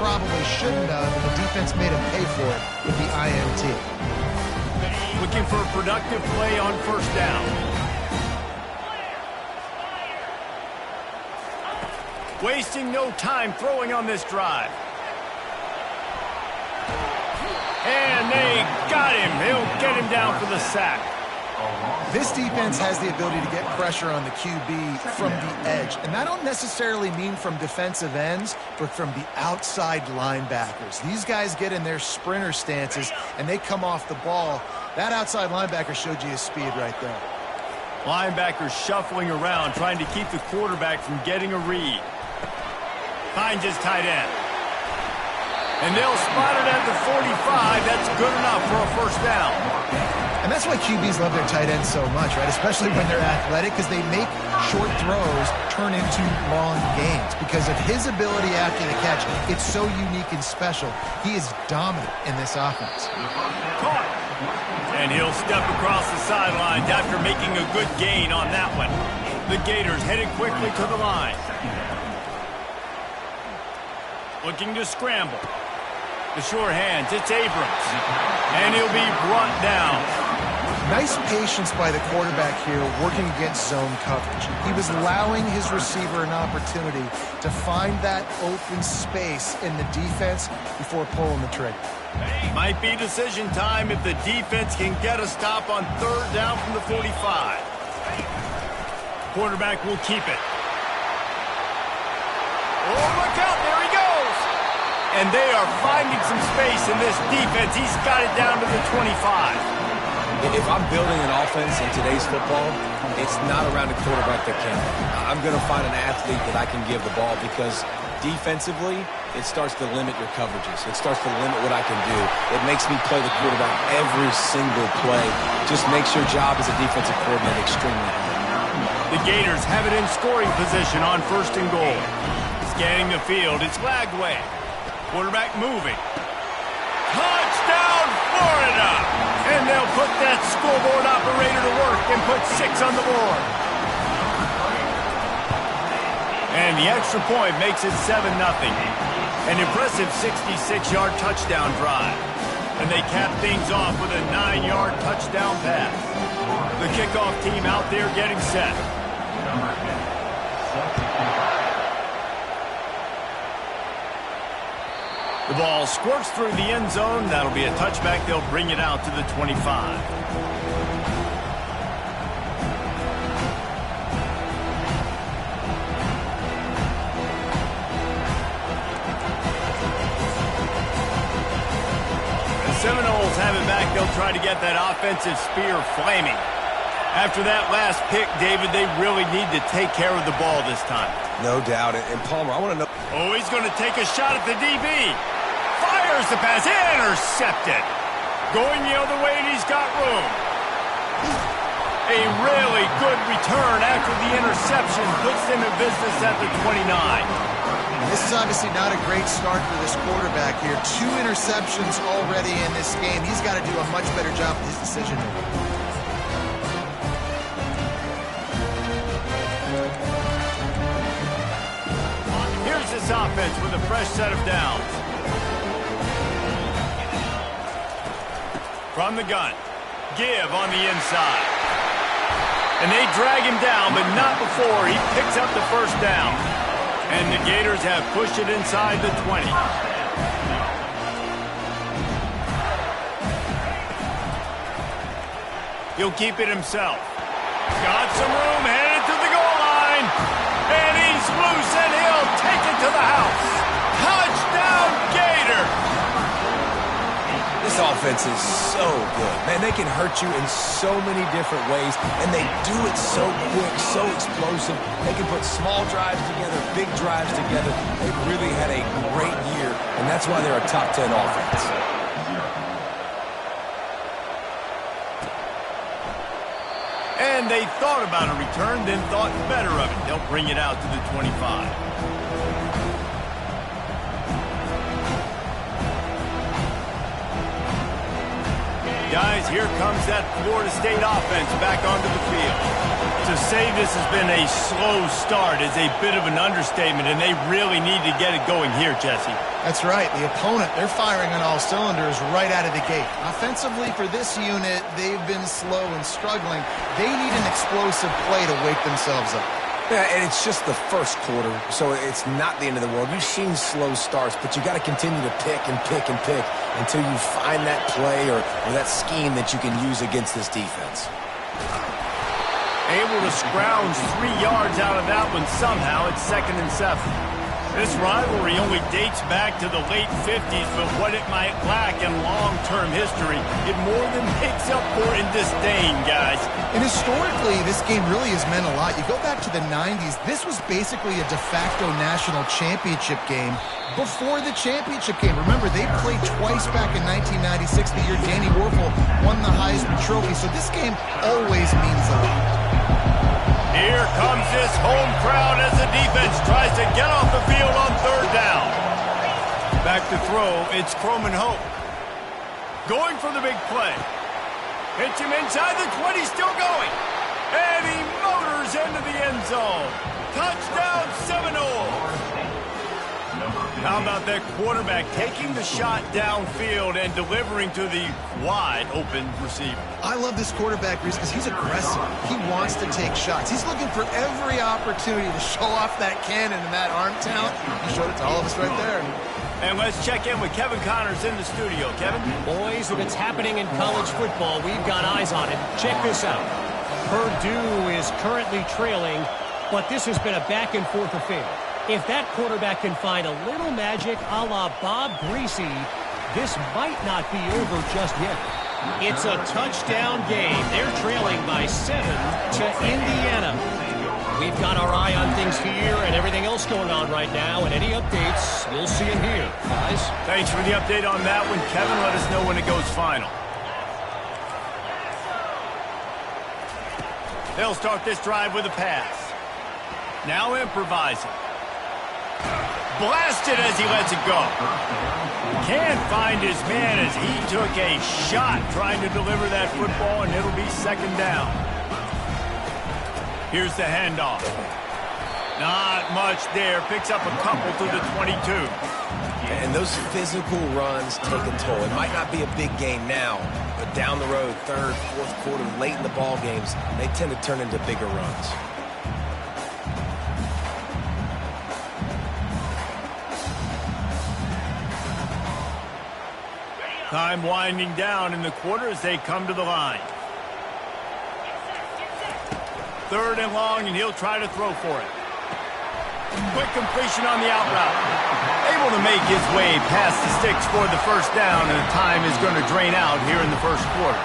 probably shouldn't have, and the defense made him pay for it with the INT. Looking for a productive play on first down. Wasting no time throwing on this drive. And they got him. He'll get him down for the sack. This defense has the ability to get pressure on the QB from the edge. And I don't necessarily mean from defensive ends, but from the outside linebackers. These guys get in their sprinter stances, and they come off the ball. That outside linebacker showed you his speed right there. Linebackers shuffling around, trying to keep the quarterback from getting a read. Finds his tight end. And they'll spot it at the 45. That's good enough for a first down. And that's why QBs love their tight ends so much, right? Especially when they're athletic, because they make short throws turn into long gains. Because of his ability after the catch, it's so unique and special. He is dominant in this offense. Caught. And he'll step across the sidelines after making a good gain on that one. The Gators headed quickly to the line. Looking to scramble. The sure hands, it's Abrams. And he'll be brought down. Nice patience by the quarterback here working against zone coverage. He was allowing his receiver an opportunity to find that open space in the defense before pulling the trigger. Might be decision time if the defense can get a stop on third down from the 45. Quarterback will keep it. Oh, look out, there he goes! And they are finding some space in this defense. He's got it down to the 25. If I'm building an offense in today's football, it's not around a quarterback that can. I'm going to find an athlete that I can give the ball because defensively, it starts to limit your coverages. It starts to limit what I can do. It makes me play the quarterback every single play. Just makes your job as a defensive coordinator extremely hard. The Gators have it in scoring position on first and goal. Scanning the field, it's Lagway. Quarterback moving. Touchdown, Florida! And they'll put that scoreboard operator to work and put 6 on the board. And the extra point makes it 7-0. An impressive 66-yard touchdown drive. And they cap things off with a 9-yard touchdown pass. The kickoff team out there getting set. The ball squirts through the end zone. That'll be a touchback. They'll bring it out to the 25. The Seminoles have it back. They'll try to get that offensive spear flaming. After that last pick, David, they really need to take care of the ball this time. No doubt. And Palmer, I want to know. Oh, he's going to take a shot at the DB. Fires the pass, intercepted. Going the other way, and he's got room. A really good return after the interception puts them in business at the 29. This is obviously not a great start for this quarterback here. 2 interceptions already in this game. He's got to do a much better job with his decision making. Here's this offense with a fresh set of downs. From the gun, give on the inside. And they drag him down, but not before he picks up the first down. And the Gators have pushed it inside the 20. He'll keep it himself. Got some room, headed to the goal line. And he's loose, and he'll take it to the house. Touchdown, Gator! This offense is so good. Man, they can hurt you in so many different ways, and they do it so quick, so explosive. They can put small drives together, big drives together. They've really had a great year, and that's why they're a top 10 offense. And they thought about a return, then thought better of it. They'll bring it out to the 25. Guys, here comes that Florida State offense back onto the field. To say this has been a slow start is a bit of an understatement, and they really need to get it going here, Jesse. That's right. The opponent, they're firing on all cylinders right out of the gate. Offensively, for this unit, they've been slow and struggling. They need an explosive play to wake themselves up. Yeah, and it's just the first quarter, so it's not the end of the world. You've seen slow starts, but you got to continue to pick and pick and pick until you find that play or that scheme that you can use against this defense. Able to scrounge 3 yards out of that one somehow. It's 2nd and 7. This rivalry only dates back to the late 50s, but what it might lack in long-term history, it more than makes up for in disdain, guys. And historically, this game really has meant a lot. You go back to the 90s, this was basically a de facto national championship game before the championship game. Remember, they played twice back in 1996, the year Danny Werfel won the Heisman Trophy. So this game always means a lot. Here comes this home crowd as the defense tries to get off the field on 3rd down. Back to throw, it's Croman Hope. Going for the big play. Hits him inside the 20, still going. And he motors into the end zone. Touchdown, Seminole. How about that quarterback taking the shot downfield and delivering to the wide-open receiver? I love this quarterback, Reese, because he's aggressive. He wants to take shots. He's looking for every opportunity to show off that cannon and that arm talent. He showed it to all of us right there. And let's check in with Kevin Connors in the studio. Kevin? Boys, if it's happening in college football, we've got eyes on it. Check this out. Purdue is currently trailing, but this has been a back-and-forth affair. If that quarterback can find a little magic a la Bob Greasy, this might not be over just yet. It's a touchdown game. They're trailing by 7 to Indiana. We've got our eye on things here and everything else going on right now, and any updates, you'll see them here, guys. Thanks for the update on that one, Kevin. Let us know when it goes final. They'll start this drive with a pass. Now improvising. Blasted as he lets it go. Can't find his man as he took a shot trying to deliver that football, and it'll be 2nd down. Here's the handoff. Not much there. Picks up a couple to the 22. And those physical runs take a toll. It might not be a big game now, but down the road, 3rd, 4th quarter, late in the ball games, they tend to turn into bigger runs. Time winding down in the quarter as they come to the line. 3rd and long, and he'll try to throw for it. Quick completion on the out route. Able to make his way past the sticks for the 1st down, and the time is going to drain out here in the 1st quarter.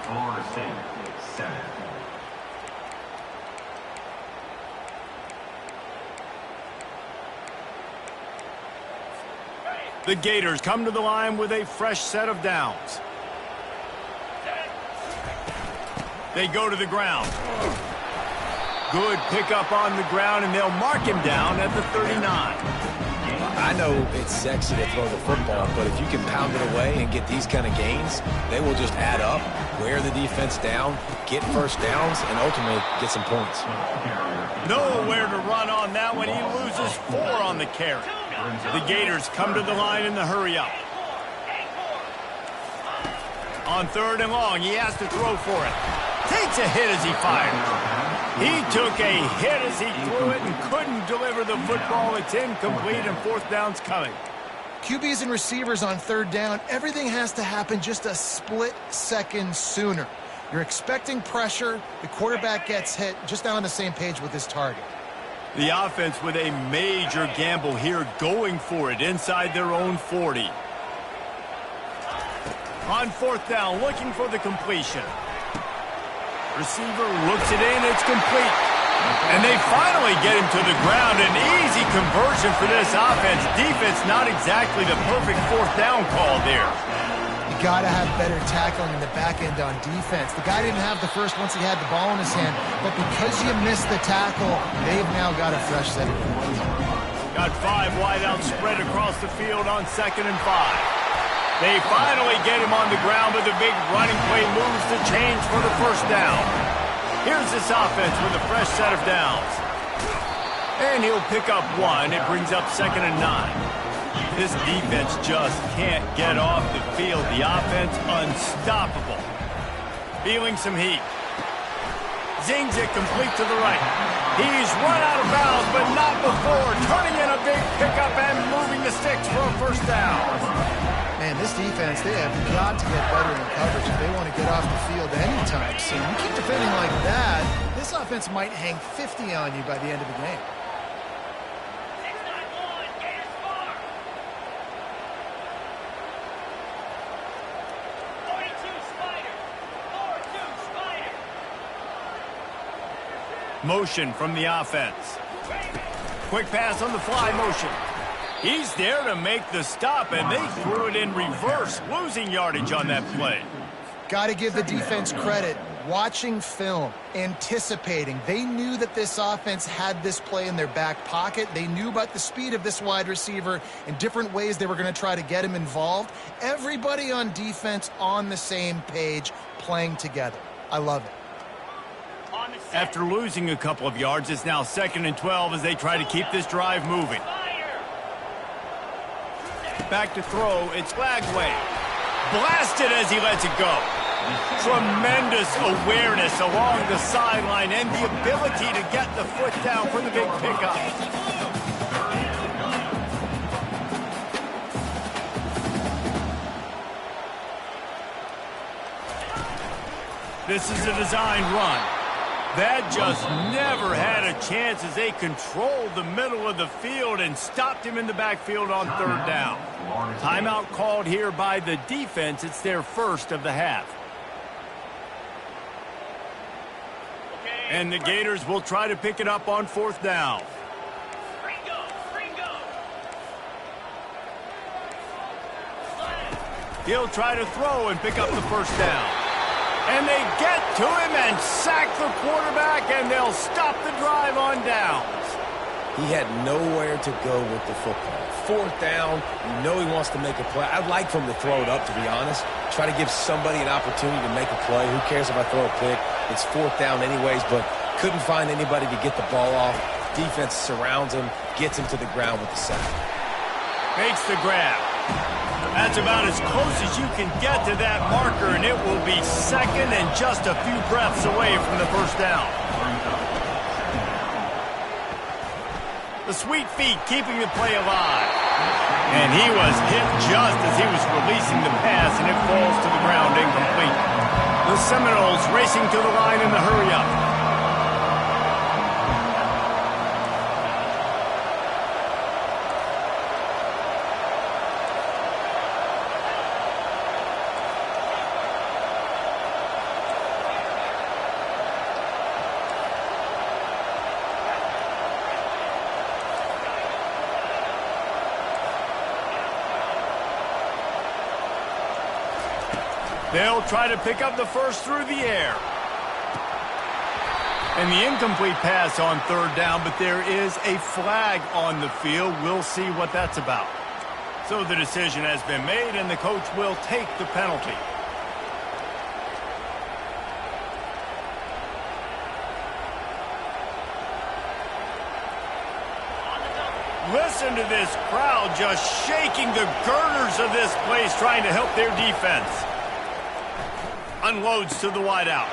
Florida State, 7. The Gators come to the line with a fresh set of downs. They go to the ground. Good pickup on the ground, and they'll mark him down at the 39. I know it's sexy to throw the football, but if you can pound it away and get these kind of gains, they will just add up, wear the defense down, get 1st downs, and ultimately get some points. Nowhere to run on that one. He loses 4 on the carry. The Gators come to the line in the hurry-up. On 3rd and long, he has to throw for it. Takes a hit as he fires. He took a hit as he threw it and couldn't deliver the football. It's incomplete, and 4th down's coming. QBs and receivers on 3rd down, everything has to happen just a split second sooner. You're expecting pressure, the quarterback gets hit, just not on the same page with his target. The offense with a major gamble here, going for it inside their own 40. On 4th down, looking for the completion. Receiver looks it in, it's complete. And they finally get him to the ground. An easy conversion for this offense. Defense not exactly the perfect 4th down call there. You got to have better tackling in the back end on defense. The guy didn't have the first once he had the ball in his hand, but because you missed the tackle, they've now got a fresh set of points. Got 5 wideouts spread across the field on 2nd and 5. They finally get him on the ground, but the big running play moves the chains for the first down. Here's this offense with a fresh set of downs. And he'll pick up 1. It brings up 2nd and 9. This defense just can't get off the field. The offense unstoppable. Feeling some heat. Zings it complete to the right. He's run out of bounds, but not before. Turning in a big pickup and moving the sticks for a first down. Man, this defense, they have got to get better in coverage if they want to get off the field anytime soon. You keep defending like that, this offense might hang 50 on you by the end of the game. Motion from the offense. Quick pass on the fly motion. He's there to make the stop, and they threw it in reverse, losing yardage on that play. Got to give the defense credit. Watching film, anticipating. They knew that this offense had this play in their back pocket. They knew about the speed of this wide receiver and different ways they were going to try to get him involved. Everybody on defense on the same page, playing together. I love it. After losing a couple of yards, it's now 2nd and 12 as they try to keep this drive moving. Back to throw, it's Flagway. Blasted as he lets it go. Tremendous awareness along the sideline and the ability to get the foot down for the big pickup. This is a designed run. That just never had a chance as they controlled the middle of the field and stopped him in the backfield on 3rd down. Timeout called here by the defense. It's their first of the half. And the Gators will try to pick it up on 4th down. He'll try to throw and pick up the first down. And they get to him and sack the quarterback, and they'll stop the drive on downs. He had nowhere to go with the football. 4th down, you know he wants to make a play. I'd like for him to throw it up, to be honest. Try to give somebody an opportunity to make a play. Who cares if I throw a pick? It's 4th down anyways, but couldn't find anybody to get the ball off. Defense surrounds him, gets him to the ground with the sack. Makes the grab. That's about as close as you can get to that marker, and it will be 2nd and just a few breaths away from the first down. The sweet feet keeping the play alive. And he was hit just as he was releasing the pass, and it falls to the ground incomplete. The Seminoles racing to the line in the hurry-up. They'll try to pick up the first through the air. And the incomplete pass on 3rd down, but there is a flag on the field. We'll see what that's about. So the decision has been made, and the coach will take the penalty. Listen to this crowd just shaking the girders of this place, trying to help their defense. Unloads to the wideout.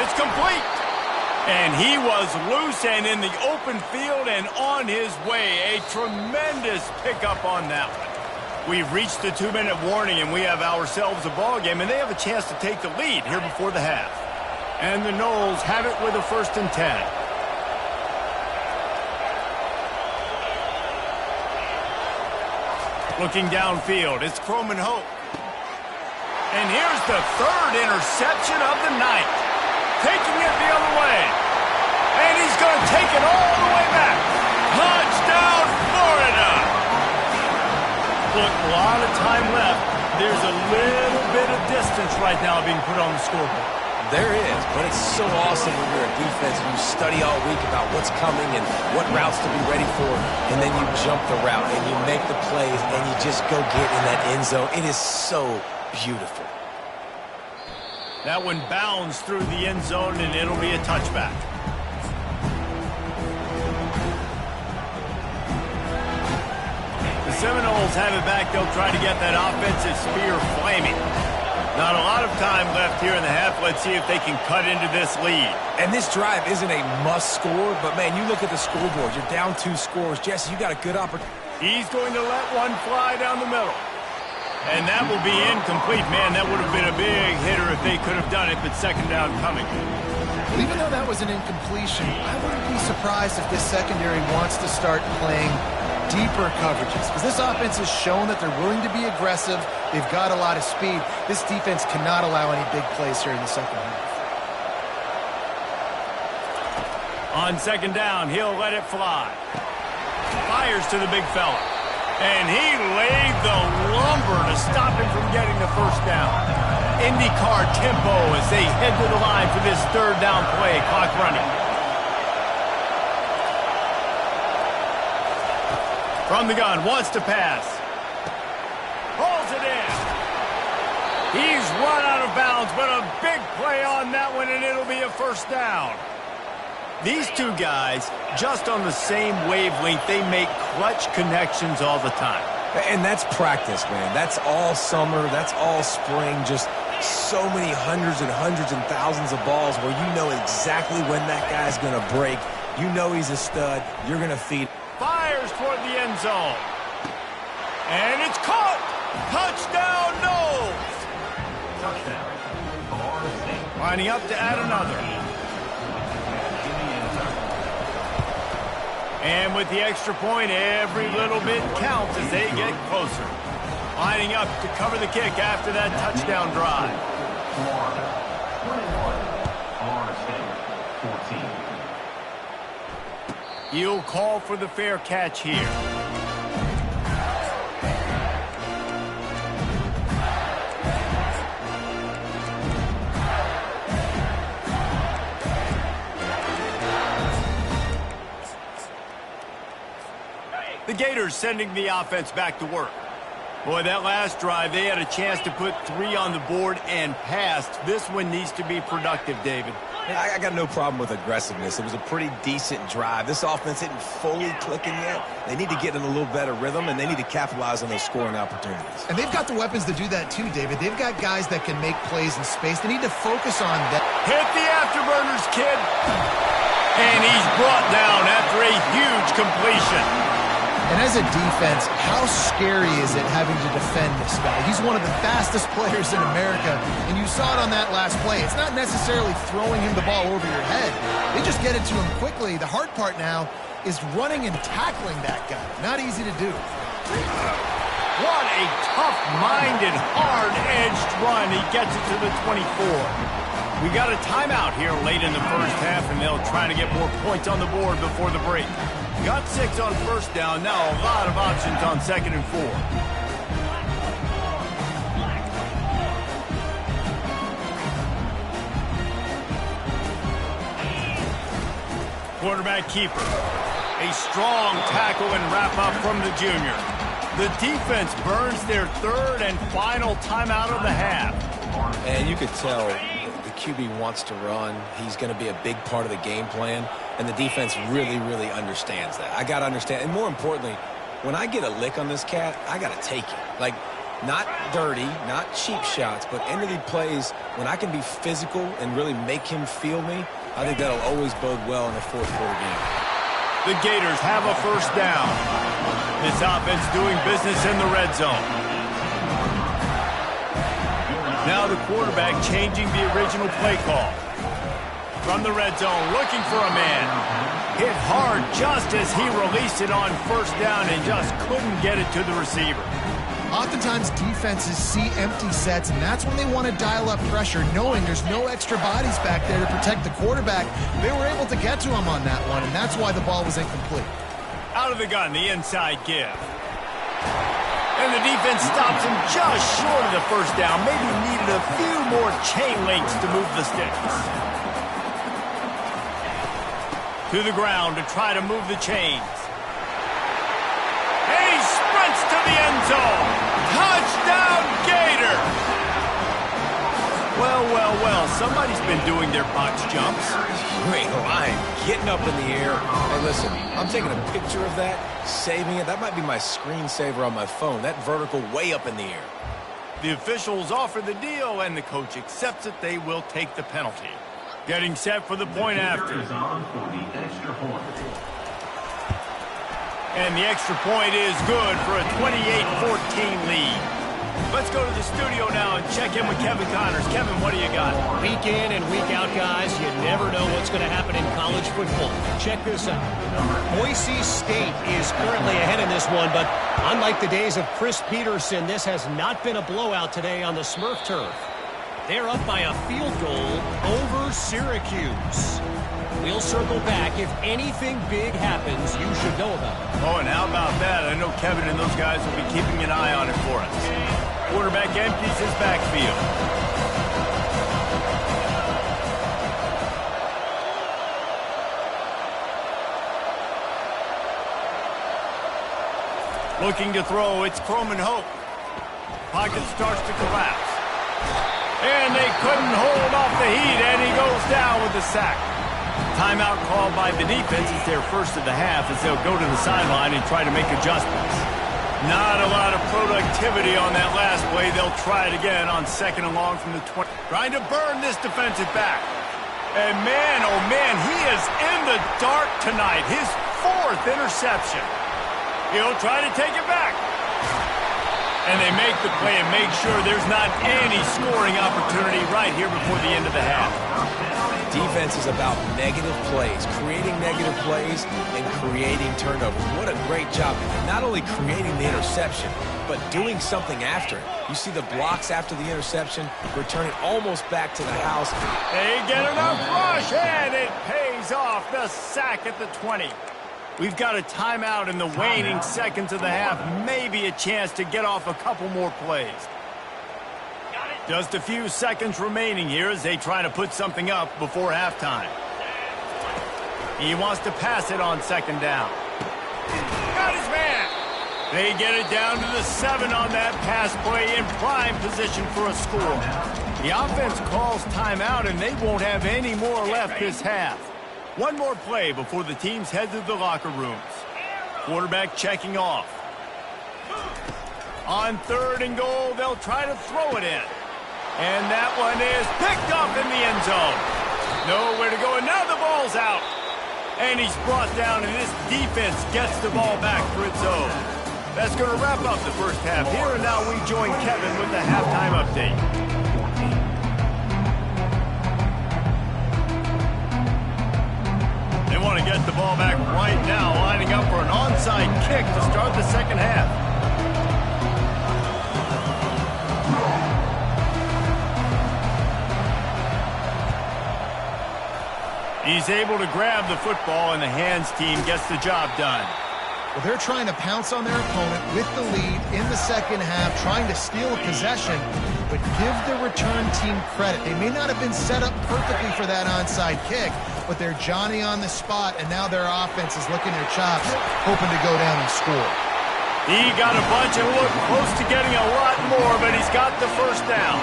It's complete. And he was loose and in the open field and on his way. A tremendous pickup on that one. We've reached the 2-minute warning, and we have ourselves a ball game, and they have a chance to take the lead here before the half. And the Noles have it with a 1st and 10. Looking downfield, it's Croman Hope. And here's the 3rd interception of the night. Taking it the other way. And he's going to take it all the way back. Touchdown, Florida! Look, a lot of time left. There's a little bit of distance right now being put on the scoreboard. There is, but it's so awesome when you're a defense and you study all week about what's coming and what routes to be ready for, and then you jump the route and you make the plays and you just go get in that end zone. It is so beautiful. That one bounds through the end zone, and it'll be a touchback. The Seminoles have it back. They'll try to get that offensive spear flaming. Not a lot of time left here in the half. Let's see if they can cut into this lead. And this drive isn't a must score, but, man, you look at the scoreboard. You're down 2 scores. Jesse, you got a good opportunity. He's going to let one fly down the middle. And that will be incomplete. Man, that would have been a big hitter if they could have done it, but second down coming. Well, even though that was an incompletion, I wouldn't be surprised if this secondary wants to start playing deeper coverages, because this offense has shown that they're willing to be aggressive. They've got a lot of speed. This defense cannot allow any big plays here in the second half. On second down, he'll let it fly. Fires to the big fella. And he laid the lumber to stop him from getting the first down. IndyCar tempo as they head to the line for this third down play. Clock running. From the gun, wants to pass. Pulls it in. He's run out of bounds, but a big play on that one, and it'll be a first down. These two guys, just on the same wavelength, they make clutch connections all the time. And that's practice, man. That's all summer. That's all spring. Just so many hundreds and thousands of balls where you know exactly when that guy's going to break. You know he's a stud. You're going to feed. Fires toward the end zone. And it's caught. Touchdown, Knowles. Touchdown. Florida State. Lining up to add another. And with the extra point, every little bit counts as they get closer. Lining up to cover the kick after that touchdown drive. Florida 21. Florida State 14. He'll call for the fair catch here. The Gators sending the offense back to work. Boy, that last drive, they had a chance to put 3 on the board and passed. This one needs to be productive, David. I got no problem with aggressiveness. It was a pretty decent drive. This offense isn't fully clicking yet. They need to get in a little better rhythm, and they need to capitalize on those scoring opportunities. And they've got the weapons to do that too, David. They've got guys that can make plays in space. They need to focus on that. Hit the afterburners, kid. And he's brought down after a huge completion. And as a defense, how scary is it having to defend this guy? He's one of the fastest players in America, and you saw it on that last play. It's not necessarily throwing him the ball over your head. They just get it to him quickly. The hard part now is running and tackling that guy. Not easy to do. What a tough-minded, hard-edged run. He gets it to the 24. We got a timeout here late in the first half, and they'll try to get more points on the board before the break. Got 6 on first down. Now a lot of options on second and 4. Quarterback keeper. A strong tackle and wrap up from the junior. The defense burns their third and final timeout of the half. And you could tell the QB wants to run. He's going to be a big part of the game plan. And the defense really, really understands that. I got to understand. And more importantly, when I get a lick on this cat, I got to take it. Like, not dirty, not cheap shots, but end of the plays, when I can be physical and really make him feel me, I think that'll always bode well in a fourth quarter game. The Gators have a first down. This offense doing business in the red zone. Now the quarterback changing the original play call. From the red zone, looking for a man. Hit hard just as he released it on first down and just couldn't get it to the receiver. Oftentimes defenses see empty sets, and that's when they want to dial up pressure, knowing there's no extra bodies back there to protect the quarterback. They were able to get to him on that one, and that's why the ball was incomplete. Out of the gun, the inside give. And the defense stops him just short of the first down. Maybe needed a few more chain links to move the sticks. To the ground to try to move the chains. And he sprints to the end zone. Touchdown, Gator! Well, somebody's been doing their box jumps. You ain't lying. Getting up in the air. Hey, listen, I'm taking a picture of that, saving it. That might be my screensaver on my phone. That vertical way up in the air. The officials offer the deal, and the coach accepts it. They will take the penalty. Getting set for the point after. Is on for the extra point. And the extra point is good for a 28-14 lead. Let's go to the studio now and check in with Kevin Connors. Kevin, what do you got? Week in and week out, guys, you never know what's going to happen in college football. Check this out. Boise State is currently ahead in this one, but unlike the days of Chris Peterson, this has not been a blowout today on the Smurf turf. They're up by a field goal over Syracuse. We'll circle back. If anything big happens, you should know about it. Oh, and how about that? I know Kevin and those guys will be keeping an eye on it for us. Quarterback empties his backfield. Looking to throw, it's Croman Hope. Pocket starts to collapse. And they couldn't hold off the heat, and he goes down with the sack. Timeout called by the defense is their first of the half as they'll go to the sideline and try to make adjustments. Not a lot of productivity on that last play. They'll try it again on 2nd and long from the 20. Trying to burn this defensive back. And man, oh man, he is in the dark tonight. His 4th interception. He'll try to take it back. And they make the play and make sure there's not any scoring opportunity right here before the end of the half. Defense is about negative plays, creating negative plays and creating turnovers. What a great job. Not only creating the interception, but doing something after it. You see the blocks after the interception, returning almost back to the house. They get enough rush, and it pays off. The sack at the 20. We've got a timeout in the waning seconds of the half. Maybe a chance to get off a couple more plays. Just a few seconds remaining here as they try to put something up before halftime. He wants to pass it on 2nd down. Got his man. They get it down to the 7 on that pass play in prime position for a score. The offense calls timeout, and they won't have any more left this half. One more play before the teams head to the locker rooms. Quarterback checking off. On 3rd and goal, they'll try to throw it in. And that one is picked up in the end zone. Nowhere to go, and now the ball's out. And he's brought down, and this defense gets the ball back for its own. That's going to wrap up the first half here, and now we join Kevin with the halftime update. They want to get the ball back right now, lining up for an onside kick to start the second half. He's able to grab the football, and the hands team gets the job done. Well, they're trying to pounce on their opponent with the lead in the second half, trying to steal a possession, but give the return team credit. They may not have been set up perfectly for that onside kick, but they're Johnny on the spot, and now their offense is licking their chops, hoping to go down and score. He got a bunch and looked close to getting a lot more, but he's got the first down.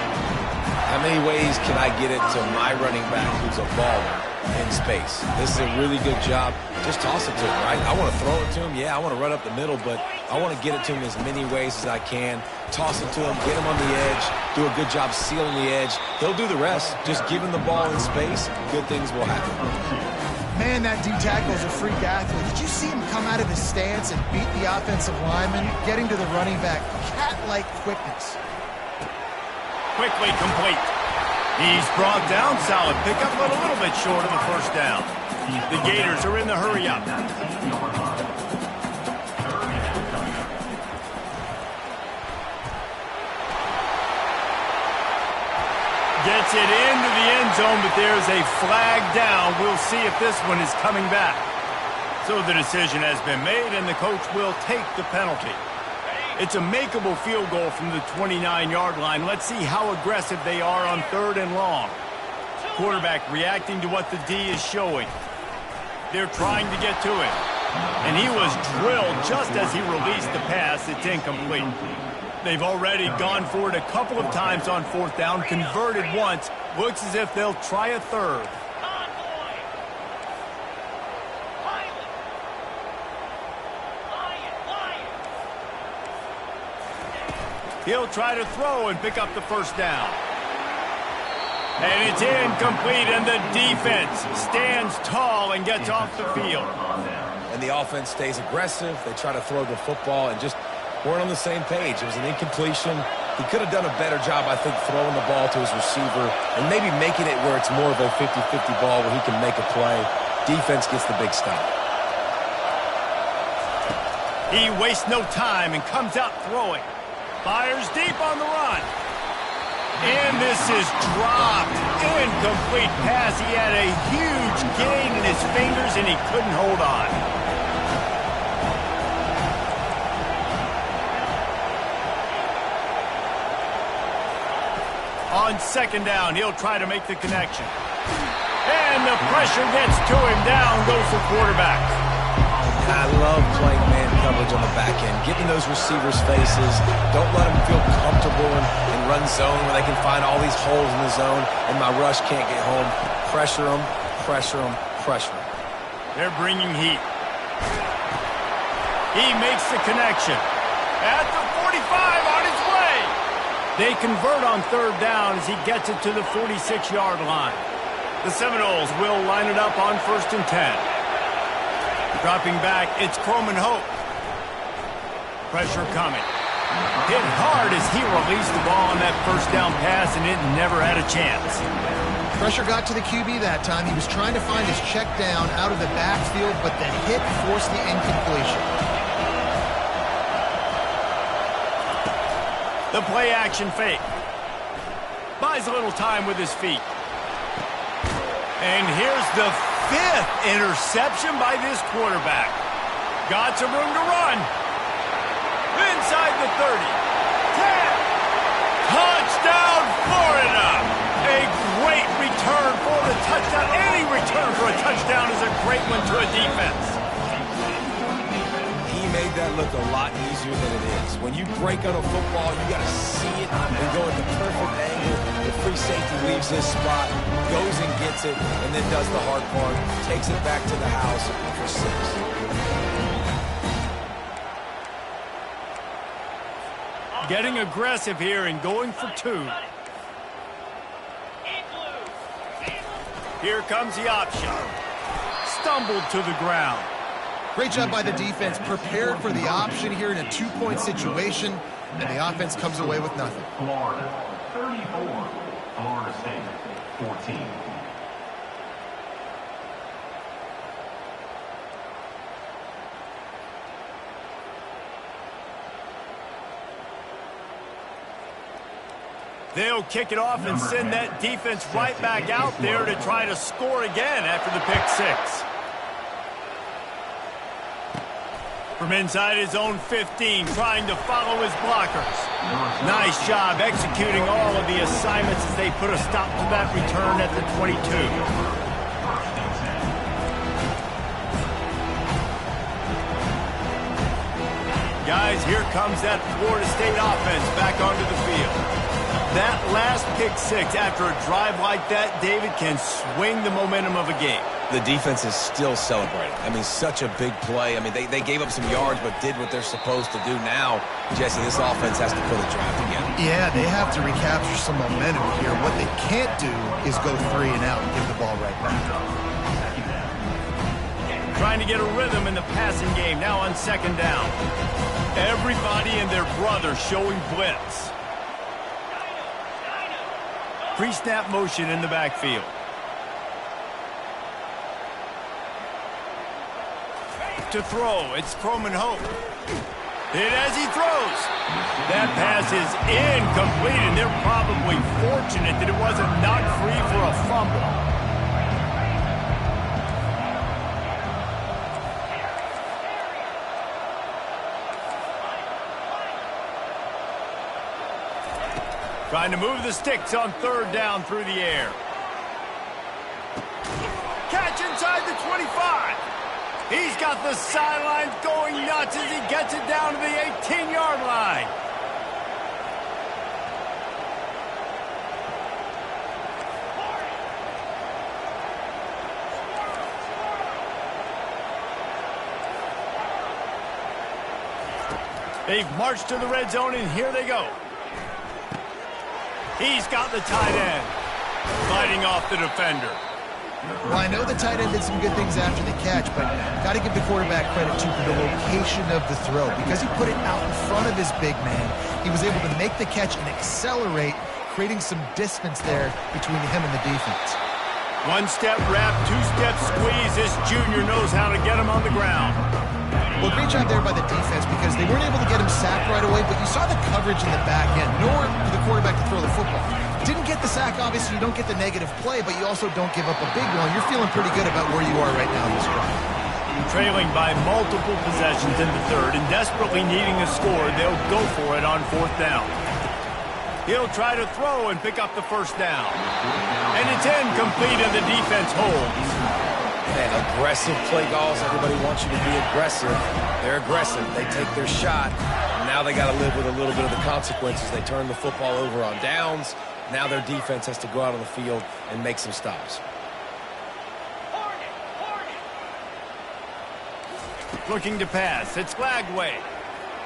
How many ways can I get it to my running back who's a baller in space? This is a really good job. Just toss it to him, right? I want to throw it to him. Yeah, I want to run up the middle, but I want to get it to him as many ways as I can. Toss it to him, get him on the edge, do a good job sealing the edge. He'll do the rest. Just give him the ball in space, good things will happen. Man, that D-tackle is a freak athlete. Did you see him come out of his stance and beat the offensive lineman, getting to the running back? Cat-like quickness. Quickly complete. He's brought down, solid pickup, but a little bit short of the first down. The Gators are in the hurry-up. Gets it into the end zone, but there's a flag down. We'll see if this one is coming back. So the decision has been made, and the coach will take the penalty. It's a makeable field goal from the 29-yard line. Let's see how aggressive they are on 3rd and long. Quarterback reacting to what the D is showing. They're trying to get to him. And he was drilled just as he released the pass. It's incomplete. They've already gone for it a couple of times on 4th down, converted once. Looks as if they'll try a 3rd. He'll try to throw and pick up the 1st down. And it's incomplete, and the defense stands tall and gets off the field. And the offense stays aggressive. They try to throw the football and just weren't on the same page. It was an incompletion. He could have done a better job, I think, throwing the ball to his receiver and maybe making it where it's more of a 50-50 ball where he can make a play. Defense gets the big stop. He wastes no time and comes out throwing. Fires deep on the run. And this is dropped. Incomplete pass. He had a huge gain in his fingers, and he couldn't hold on. On 2nd down, he'll try to make the connection. And the pressure gets to him. Down goes the quarterback. I love playing man coverage on the back end, getting those receivers' faces. Don't let them feel comfortable and run zone where they can find all these holes in the zone and my rush can't get home. Pressure them, pressure them, pressure them. They're bringing heat. He makes the connection. At the 45 on his way. They convert on 3rd down as he gets it to the 46-yard line. The Seminoles will line it up on 1st and 10. Dropping back, it's Croman Hope. Pressure coming. Hit hard as he released the ball on that 1st down pass, and it never had a chance. Pressure got to the QB that time. He was trying to find his check down out of the backfield, but the hit forced the incompletion. The play action fake. Buys a little time with his feet. And here's the 5th interception by this quarterback. Got some room to run. Inside the 30. 10. Touchdown, Florida. A great return for the touchdown. Any return for a touchdown is a great one to a defense. He made that look a lot easier than it is. When you break on a football, you got to see it and go at the perfect angle. The free safety leaves his spot, goes and gets it, and then does the hard part, takes it back to the house for 6. Getting aggressive here and going for 2. Here comes the option. Stumbled to the ground. Great job by the defense, prepared for the option here in a 2-point situation, and the offense comes away with nothing. Florida 34, Florida State 14. They'll kick it off and send that defense right back out there to try to score again after the pick 6. From inside his own 15, trying to follow his blockers. Nice job executing all of the assignments as they put a stop to that return at the 22. Guys, here comes that Florida State offense back onto the field. That last pick 6 after a drive like that, David, can swing the momentum of a game. The defense is still celebrating. I mean, such a big play. I mean, they gave up some yards but did what they're supposed to do. Now, Jesse, this offense has to put a drive together. Yeah, they have to recapture some momentum here. What they can't do is go 3 and out and give the ball right back. Trying to get a rhythm in the passing game now on 2nd down. Everybody and their brother showing blitz. Pre-snap motion in the backfield. To throw, it's Croman Hope. Hit as he throws. That pass is incomplete, and they're probably fortunate that it wasn't knocked free for a fumble. Trying to move the sticks on third down through the air. Catch inside the 25. He's got the sidelines going nuts as he gets it down to the 18-yard line. They've marched to the red zone, and here they go. He's got the tight end, fighting off the defender. Well, I know the tight end did some good things after the catch, but got to give the quarterback credit, too, for the location of the throw. Because he put it out in front of his big man, he was able to make the catch and accelerate, creating some distance there between him and the defense. One-step wrap, two-step squeeze. This junior knows how to get him on the ground. Well, great job there by the defense because they weren't able to get him sacked right away, but you saw the coverage in the back end, nor for the quarterback to throw the football. Didn't get the sack, obviously, you don't get the negative play, but you also don't give up a big one. You're feeling pretty good about where you are right now in this drive. Trailing by multiple possessions in the third and desperately needing a score, they'll go for it on fourth down. He'll try to throw and pick up the first down. And it's incomplete, and the defense holds. Man, aggressive play calls. Everybody wants you to be aggressive. They're aggressive. They take their shot. Now they got to live with a little bit of the consequences. They turn the football over on downs. Now their defense has to go out on the field and make some stops. Looking to pass. It's Lagway.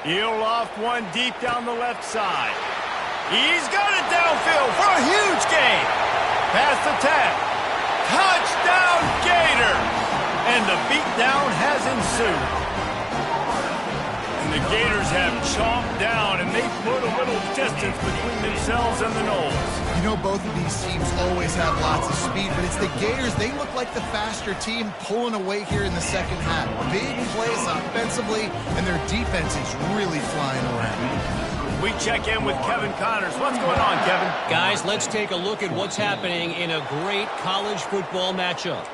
He'll loft one deep down the left side. He's got it downfield for a huge gain. Past the 10. Touchdown, Gator! And the beatdown has ensued. And the Gators have chomped down, and they've put a little distance between themselves and the Noles. You know, both of these teams always have lots of speed, but it's the Gators. They look like the faster team pulling away here in the second half. Big plays offensively, and their defense is really flying around. We check in with Kevin Connors. What's going on, Kevin? Guys, let's take a look at what's happening in a great college football matchup.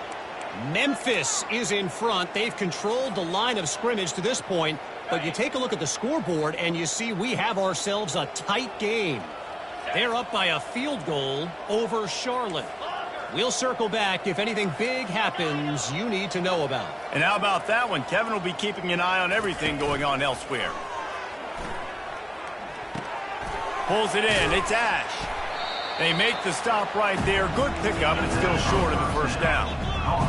Memphis is in front. They've controlled the line of scrimmage to this point, but you take a look at the scoreboard and you see we have ourselves a tight game. They're up by a field goal over Charlotte. We'll circle back if anything big happens you need to know about. And how about that one? Kevin will be keeping an eye on everything going on elsewhere. Pulls it in. It's Ash. They make the stop right there. Good pickup, but still short of the first down.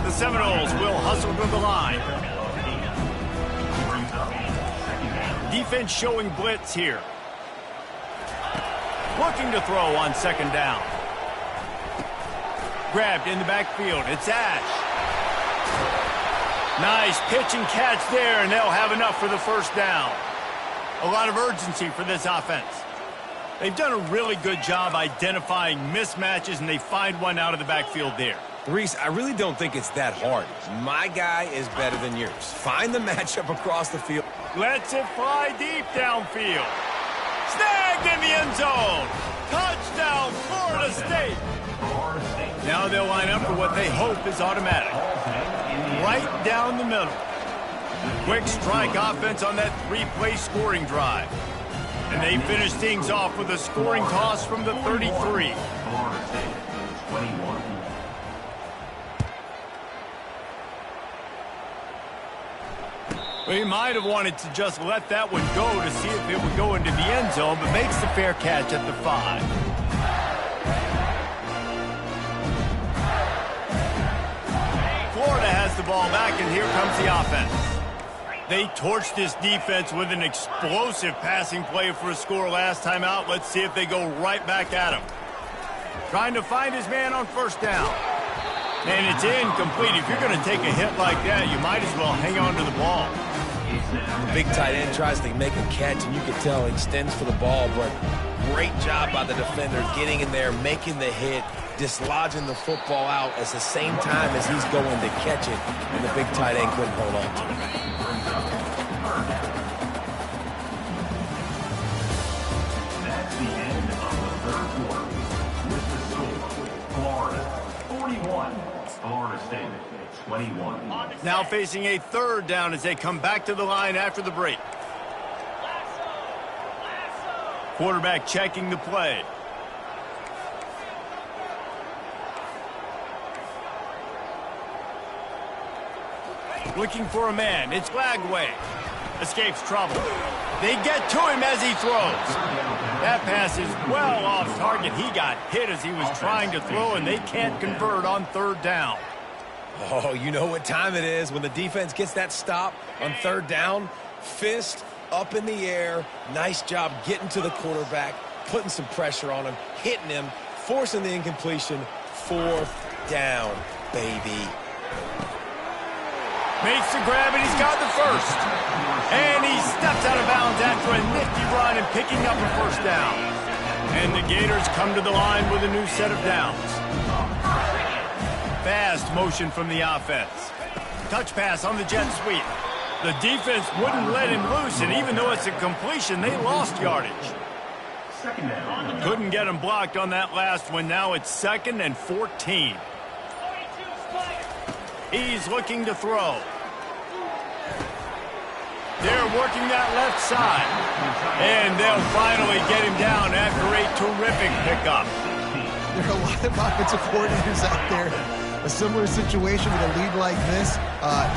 The Seminoles will hustle to the line. Defense showing blitz here. Looking to throw on second down. Grabbed in the backfield. It's Ash. Nice pitch and catch there, and they'll have enough for the first down. A lot of urgency for this offense. They've done a really good job identifying mismatches, and they find one out of the backfield there. Reese, I really don't think it's that hard. My guy is better than yours. Find the matchup across the field. Lets it fly deep downfield. Snagged in the end zone. Touchdown, Florida State. Now they'll line up for what they hope is automatic. Right down the middle. Quick strike offense on that three-play scoring drive. And they finish things off with a scoring toss from the 33. Florida State, 21. Well, he might have wanted to just let that one go to see if it would go into the end zone, but makes the fair catch at the 5. Florida has the ball back, and here comes the offense. They torched this defense with an explosive passing play for a score last time out. Let's see if they go right back at him. Trying to find his man on first down. And it's incomplete. If you're going to take a hit like that, you might as well hang on to the ball. The big tight end tries to make a catch, and you can tell he extends for the ball, but great job by the defender getting in there, making the hit, dislodging the football out at the same time as he's going to catch it, and the big tight end couldn't hold on to it. That's the end of the third quarter. With the score, Florida 41, Florida State 21. Now facing a third down as they come back to the line after the break. Quarterback checking the play. Looking for a man. It's Lagway. Escapes trouble. They get to him as he throws. That pass is well off target. He got hit as he was trying to throw, and they can't convert on third down. Oh, you know what time it is when the defense gets that stop on third down. Fist up in the air. Nice job getting to the quarterback, putting some pressure on him, hitting him, forcing the incompletion. Fourth down, baby. Makes the grab, and he's got the first. And he steps out of bounds after a nifty run and picking up a first down. And the Gators come to the line with a new set of downs. Fast motion from the offense. Touch pass on the jet sweep. The defense wouldn't let him loose, and even though it's a completion, they lost yardage. Couldn't get him blocked on that last one. Now it's 2nd and 14. He's looking to throw. They're working that left side. And they'll finally get him down after a terrific pickup. There are a lot of offensive coordinators out there. A similar situation with a lead like this.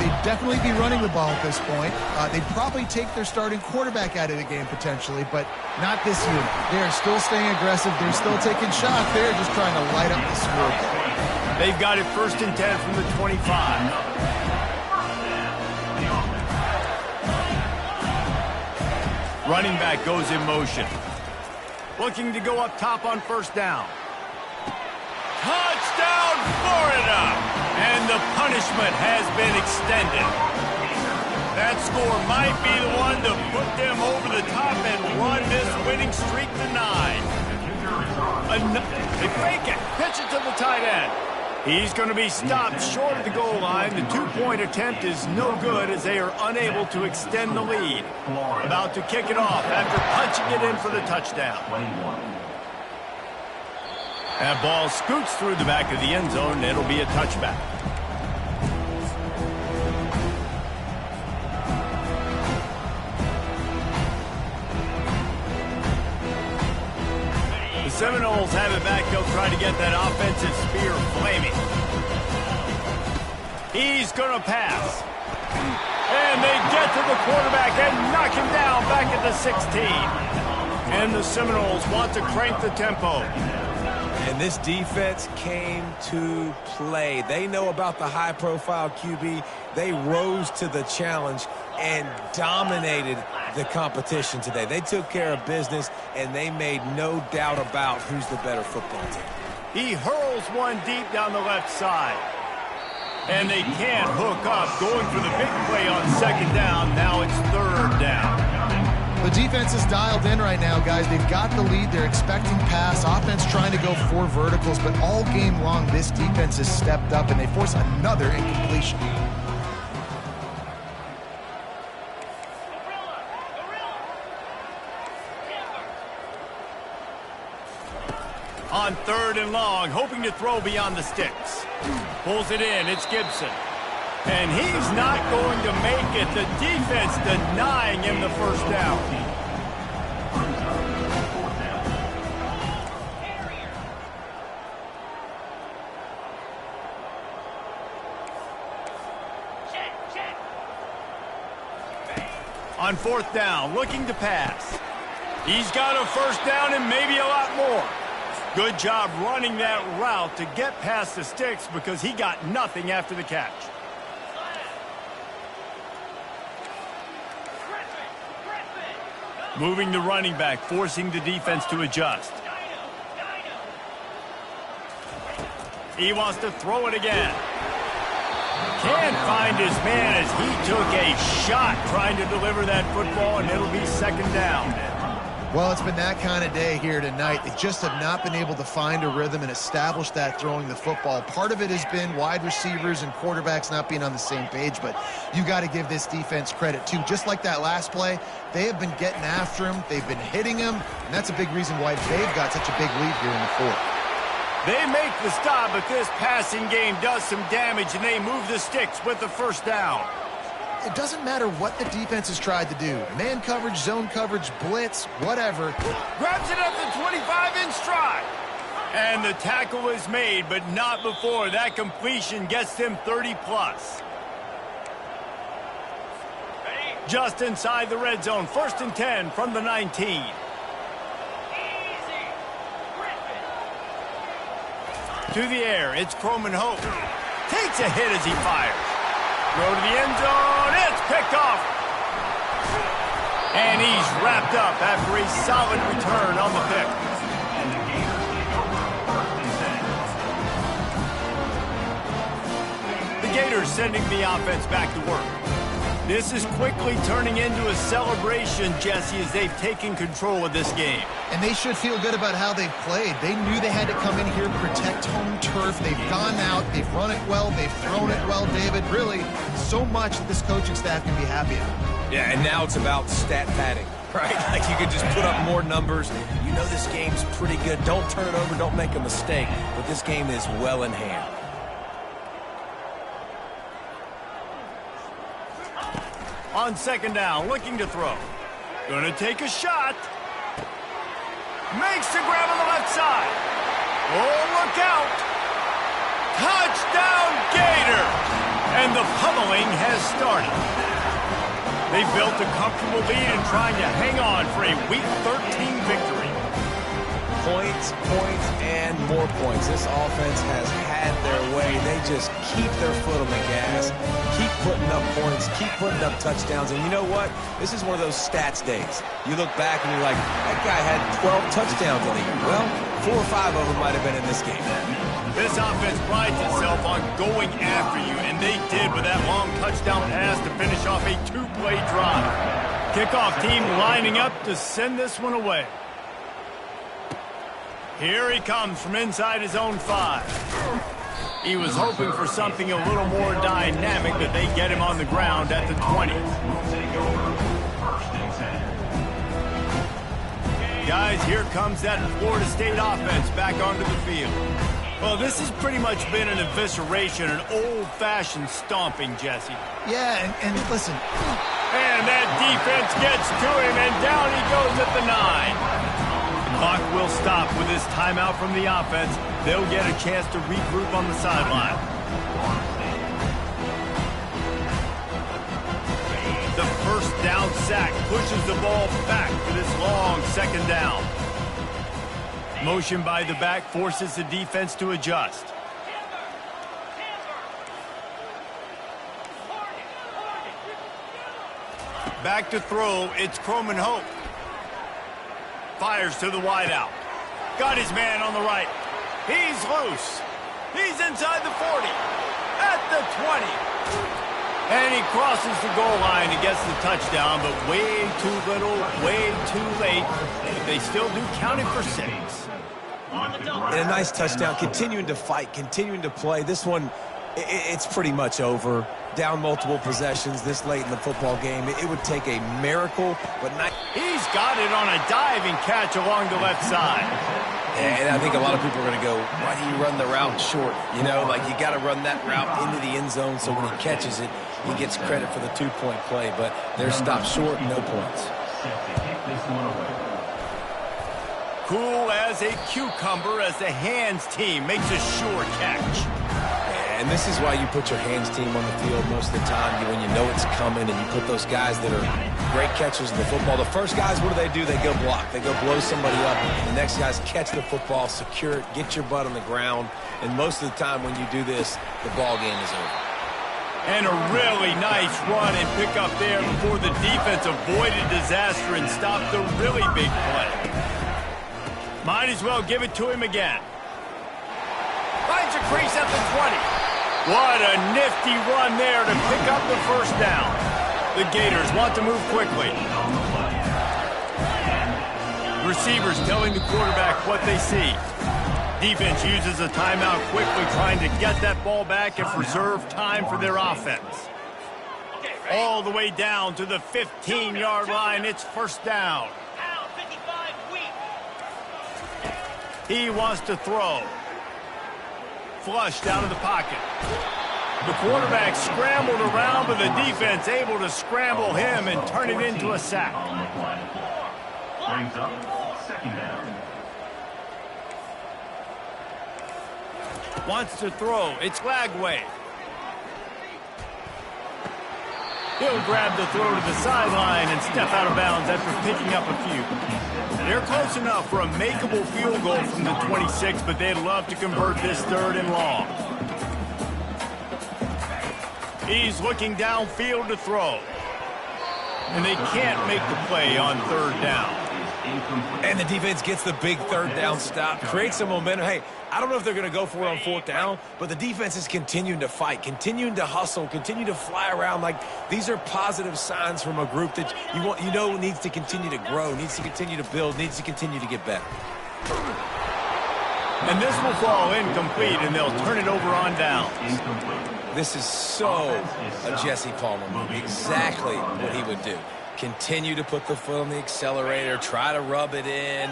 They'd definitely be running the ball at this point. They'd probably take their starting quarterback out of the game potentially, but not this unit. They're still staying aggressive. They're still taking shots. They're just trying to light up the scoreboard. They've got it 1st and 10 from the 25. Running back goes in motion. Looking to go up top on first down. Touchdown, Florida! And the punishment has been extended. That score might be the one to put them over the top and run this winning streak to 9. They fake it. Pitch it to the tight end. He's going to be stopped short of the goal line. The 2-point attempt is no good as they are unable to extend the lead. About to kick it off after punching it in for the touchdown. That ball scoots through the back of the end zone, and it'll be a touchback. The Seminoles have it back. They'll try to get that offensive spear flaming. He's going to pass. And they get to the quarterback and knock him down back at the 16. And the Seminoles want to crank the tempo. And this defense came to play. They know about the high-profile QB. They rose to the challenge and dominated the competition today. They took care of business, and they made no doubt about who's the better football team. He hurls one deep down the left side. And they can't hook up. Going for the big play on 2nd down. Now it's 3rd down. The defense is dialed in right now, guys. They've got the lead. They're expecting pass. Offense trying to go 4 verticals, but all game long, this defense has stepped up, and they force another incompletion. On 3rd and long, hoping to throw beyond the sticks. Pulls it in. It's Gibson. And he's not going to make it. The defense denying him the first down. On 4th down, looking to pass. He's got a first down and maybe a lot more. Good job running that route to get past the sticks because he got nothing after the catch. Moving the running back, forcing the defense to adjust. He wants to throw it again. Can't find his man as he took a shot trying to deliver that football, and it'll be 2nd down. Well, it's been that kind of day here tonight. They just have not been able to find a rhythm and establish that throwing the football. Part of it has been wide receivers and quarterbacks not being on the same page, but you got to give this defense credit too. Just like that last play, they have been getting after him. They've been hitting him, and that's a big reason why they've got such a big lead here in the 4th. They make the stop, but this passing game does some damage, and they move the sticks with the first down. It doesn't matter what the defense has tried to do. Man coverage, zone coverage, blitz, whatever. Grabs it at the 25 in stride. And the tackle is made, but not before. That completion gets them 30+. Just inside the red zone, 1st and 10 from the 19. To the air, it's Croman Hope. Takes a hit as he fires. Throw to the end zone, it's picked off. And he's wrapped up after a solid return on the pick. The Gators sending the offense back to work. This is quickly turning into a celebration, Jesse, as they've taken control of this game. And they should feel good about how they've played. They knew they had to come in here, protect home turf. They've gone out, they've run it well, they've thrown it well, David. Really, so much that this coaching staff can be happy about. Yeah, and now it's about stat padding, right? Like you can just put up more numbers. You know this game's pretty good. Don't turn it over, don't make a mistake. But this game is well in hand. On 2nd down, looking to throw. Gonna take a shot. Makes the grab on the left side. Oh, look out. Touchdown, Gator! And the pummeling has started. They built a comfortable lead and trying to hang on for a Week 13 victory. Points, points, and more points. This offense has had their way. They just keep their foot on the gas, keep putting up points, keep putting up touchdowns. And you know what? This is one of those stats days. You look back and you're like, that guy had 12 touchdowns on the year. Well, 4 or 5 of them might have been in this game. This offense prides itself on going after you, and they did with that long touchdown pass to finish off a 2-play drive. Kickoff team lining up to send this one away. Here he comes from inside his own 5. He was hoping for something a little more dynamic, but they get him on the ground at the 20. Guys, here comes that Florida State offense back onto the field. Well, this has pretty much been an evisceration, an old-fashioned stomping, Jesse. Yeah, and listen. And that defense gets to him, and down he goes at the 9. Clock will stop with this timeout from the offense. They'll get a chance to regroup on the sideline. The first down sack pushes the ball back for this long 2nd down. Motion by the back forces the defense to adjust. Back to throw, it's Croman Hope. Fires to the wideout. Got his man on the right. He's loose. He's inside the 40. At the 20. And he crosses the goal line and gets the touchdown, but way too little, way too late. But they still do count it for 6. And a nice touchdown, continuing to fight, continuing to play. This one, it's pretty much over. Down multiple possessions this late in the football game. It would take a miracle, but not. He's got it on a diving catch along the left side. And I think a lot of people are going to go, why do you run the route short? You know, like you got to run that route into the end zone so when he catches it, he gets credit for the 2-point play. But they're stopped short, no points. Cool as a cucumber as the hands team makes a sure catch. And this is why you put your hands team on the field most of the time when you know it's coming, and you put those guys that are great catchers of the football. The first guys, what do? They go block. They go blow somebody up. The next guys catch the football, secure it, get your butt on the ground. And most of the time when you do this, the ball game is over. And a really nice run and pick up there before the defense avoided disaster and stopped the really big play. Might as well give it to him again. Finds a crease at the 20. What a nifty run there to pick up the first down. The Gators want to move quickly. Receivers telling the quarterback what they see. Defense uses a timeout quickly, trying to get that ball back and preserve time for their offense. All the way down to the 15-yard line. It's 1st down. He wants to throw. Flushed out of the pocket. The quarterback scrambled around, but the defense able to scramble him and turn it into a sack. Brings up 2nd down. Wants to throw. It's Lagway. He'll grab the throw to the sideline and step out of bounds after picking up a few. They're close enough for a makeable field goal from the 26, but they'd love to convert this 3rd and long. He's looking downfield to throw. And they can't make the play on 3rd down. And the defense gets the big 3rd down stop, creates some momentum. Hey, I don't know if they're going to go for it on 4th down, but the defense is continuing to fight, continuing to hustle, continue to fly around. Like, these are positive signs from a group that you know needs to continue to grow, needs to continue to build, needs to continue to get better. And this will fall incomplete, and they'll turn it over on downs. This is so a Jesse Palmer move. Exactly what he would do. Continue to put the foot on the accelerator, try to rub it in.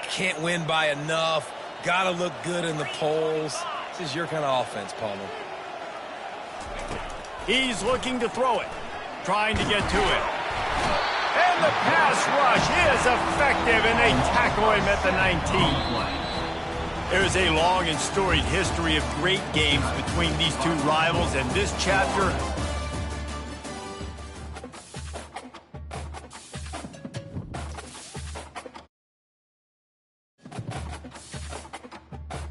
Can't win by enough. Got to look good in the polls. This is your kind of offense, Palmer. He's looking to throw it, trying to get to it. And the pass rush is effective, and they tackle him at the 19. There's a long and storied history of great games between these two rivals, and this chapter